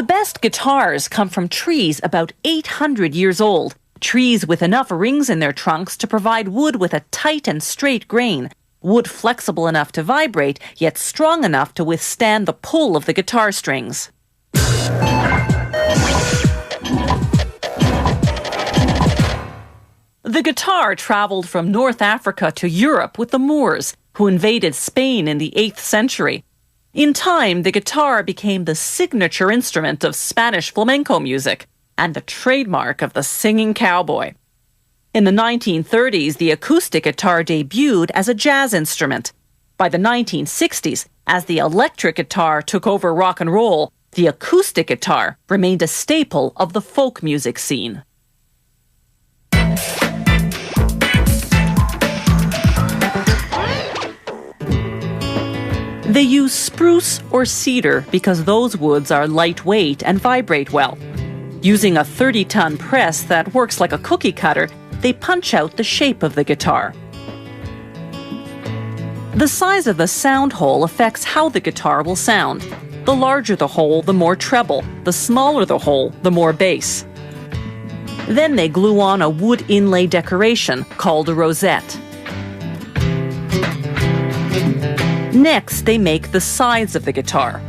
The best guitars come from trees about 800 years old, trees with enough rings in their trunks to provide wood with a tight and straight grain, wood flexible enough to vibrate, yet strong enough to withstand the pull of the guitar strings. The guitar traveled from North Africa to Europe with the Moors, who invaded Spain in the 8th century. In time, the guitar became the signature instrument of Spanish flamenco music and the trademark of the singing cowboy. In the 1930s, the acoustic guitar debuted as a jazz instrument. By the 1960s, as the electric guitar took over rock and roll, the acoustic guitar remained a staple of the folk music scene. They use spruce or cedar because those woods are lightweight and vibrate well. Using a 30-ton press that works like a cookie cutter, they punch out the shape of the guitar. The size of the sound hole affects how the guitar will sound. The larger the hole, the more treble. The smaller the hole, the more bass. Then they glue on a wood inlay decoration called a rosette. Next, they make the sides of the guitar.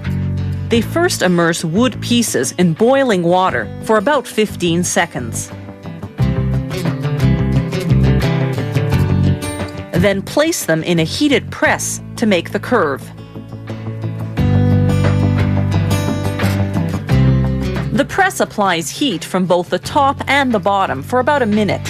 They first immerse wood pieces in boiling water for about 15 seconds. Then place them in a heated press to make the curve. The press applies heat from both the top and the bottom for about a minute.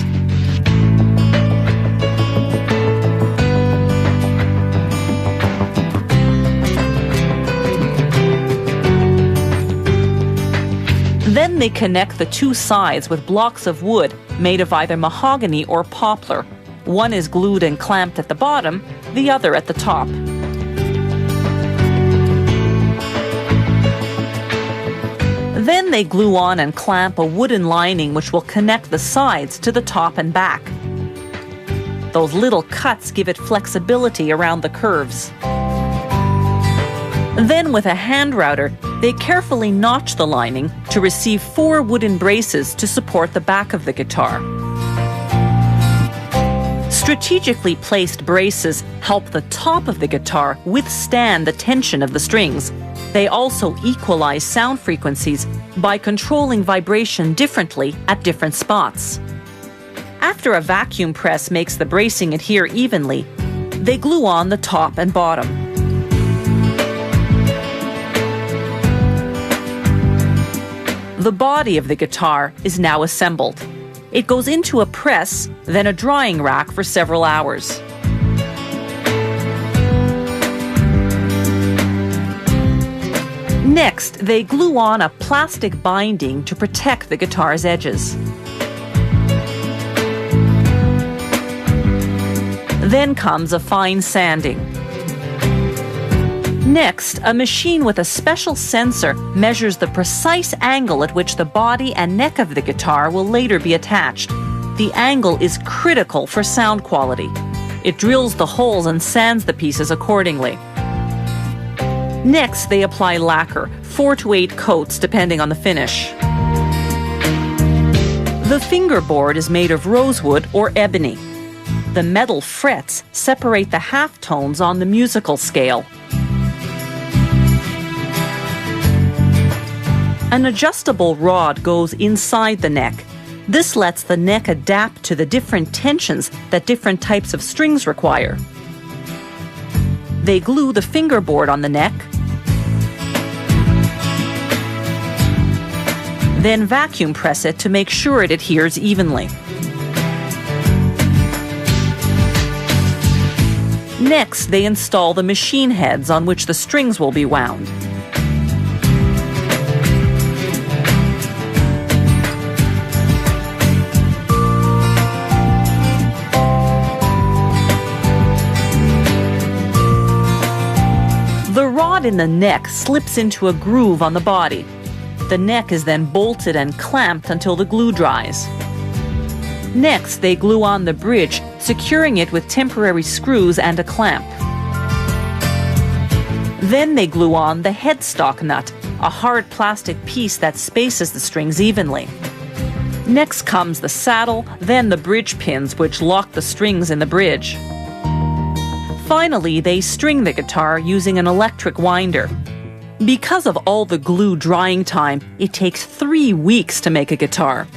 Then they connect the two sides with blocks of wood made of either mahogany or poplar. One is glued and clamped at the bottom, the other at the top. Then they glue on and clamp a wooden lining which will connect the sides to the top and back. Those little cuts give it flexibility around the curves. Then with a hand router, they carefully notch the lining to receive 4 wooden braces to support the back of the guitar. Strategically placed braces help the top of the guitar withstand the tension of the strings. They also equalize sound frequencies by controlling vibration differently at different spots. After a vacuum press makes the bracing adhere evenly, they glue on the top and bottom. The body of the guitar is now assembled. It goes into a press, then a drying rack for several hours. Next, they glue on a plastic binding to protect the guitar's edges. Then comes a fine sanding. Next, a machine with a special sensor measures the precise angle at which the body and neck of the guitar will later be attached. The angle is critical for sound quality. It drills the holes and sands the pieces accordingly. Next, they apply lacquer, 4 to 8 coats depending on the finish. The fingerboard is made of rosewood or ebony. The metal frets separate the halftones on the musical scale. An adjustable rod goes inside the neck. This lets the neck adapt to the different tensions that different types of strings require. They glue the fingerboard on the neck, then vacuum press it to make sure it adheres evenly. Next, they install the machine heads on which the strings will be wound. The rod in the neck slips into a groove on the body. The neck is then bolted and clamped until the glue dries. Next, they glue on the bridge, securing it with temporary screws and a clamp. Then they glue on the headstock nut, a hard plastic piece that spaces the strings evenly. Next comes the saddle, then the bridge pins which lock the strings in the bridge. Finally, they string the guitar using an electric winder. Because of all the glue drying time, it takes 3 weeks to make a guitar.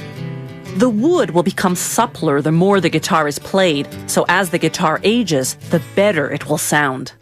The wood will become suppler the more the guitar is played, so as the guitar ages, the better it will sound.